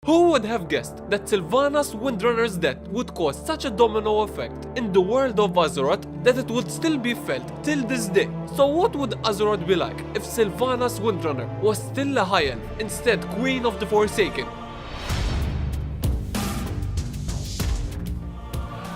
Who would have guessed that Sylvanas Windrunner's death would cause such a domino effect in the world of Azeroth that it would still be felt till this day? So what would Azeroth be like if Sylvanas Windrunner was still a High Elf, instead Queen of the Forsaken?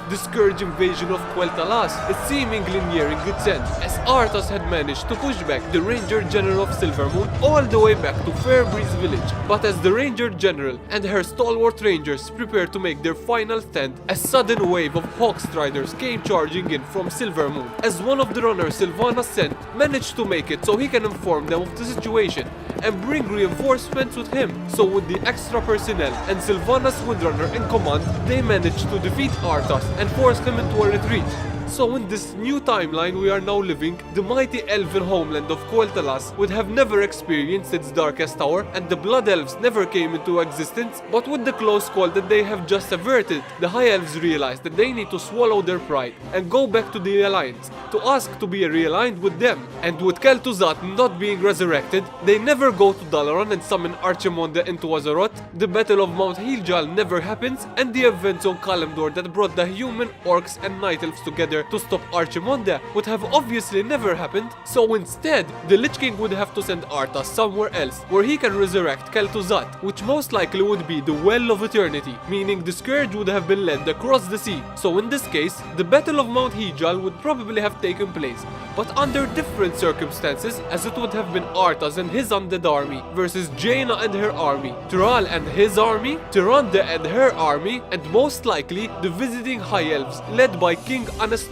The Scourge invasion of Quel'Thalas is seemingly nearing its end, as Arthas had managed to push back the Ranger General of Silvermoon all the way back to Fairbreeze village. But as the Ranger General and her stalwart rangers prepared to make their final stand, a sudden wave of Hawkstriders came charging in from Silvermoon, as one of the runners Sylvanas sent managed to make it so he can inform them of the situation and bring reinforcements with him. So with the extra personnel and Sylvanas Windrunner in command, they managed to defeat Arthas and force him into a retreat. So in this new timeline we are now living, the mighty elven homeland of Quel'Thalas would have never experienced its darkest hour, and the Blood Elves never came into existence. But with the close call that they have just averted, the High Elves realized that they need to swallow their pride and go back to the Alliance to ask to be realigned with them. And with Kel'Thuzad not being resurrected, they never go to Dalaran and summon Archimonde into Azeroth, the Battle of Mount Heljal never happens, and the events on Kalimdor that brought the human, orcs and night elves together to stop Archimonde would have obviously never happened. So instead, the Lich King would have to send Arthas somewhere else where he can resurrect Kel'Thuzad, which most likely would be the Well of Eternity, meaning the Scourge would have been led across the sea. So in this case, the Battle of Mount Heljal would probably have taken place, but under different circumstances, as it would have been Arthas and his undead army versus Jaina and her army, Thrall and his army, Tyrande and her army, and most likely the visiting High Elves led by King Anastarian.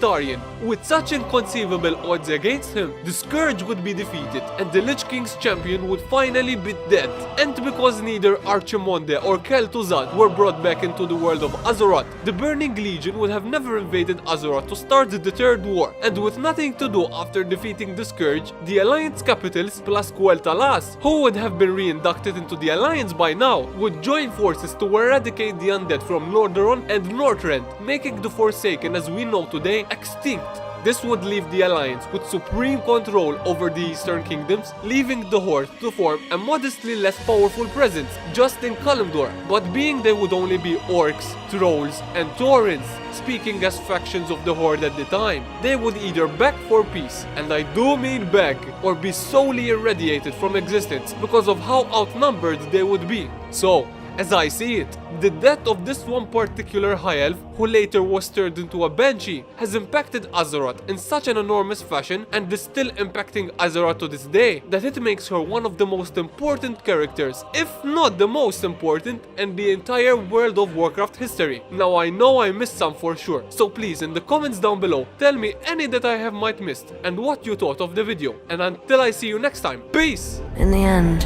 With such inconceivable odds against him, the Scourge would be defeated and the Lich King's champion would finally be dead. And because neither Archimonde or Kel'Thuzad were brought back into the world of Azeroth, the Burning Legion would have never invaded Azeroth to start the Third War. And with nothing to do after defeating the Scourge, the Alliance capitals plus Quel'Thalas, who would have been re-inducted into the Alliance by now, would join forces to eradicate the undead from Lordaeron and Northrend, making the Forsaken as we know today extinct. This would leave the Alliance with supreme control over the Eastern Kingdoms, leaving the Horde to form a modestly less powerful presence just in Kalimdor. But being they would only be orcs, trolls and taurens, speaking as factions of the Horde at the time, they would either beg for peace, and I do mean beg, or be solely irradiated from existence because of how outnumbered they would be. So, as I see it, the death of this one particular High Elf, who later was turned into a Banshee, has impacted Azeroth in such an enormous fashion and is still impacting Azeroth to this day, that it makes her one of the most important characters, if not the most important, in the entire world of Warcraft history. Now I know I missed some for sure, so please in the comments down below, tell me any that I have might missed and what you thought of the video. And until I see you next time, peace! In the end,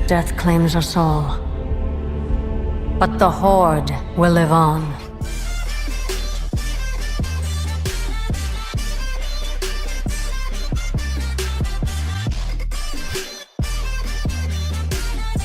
death claims us all. But the Horde will live on.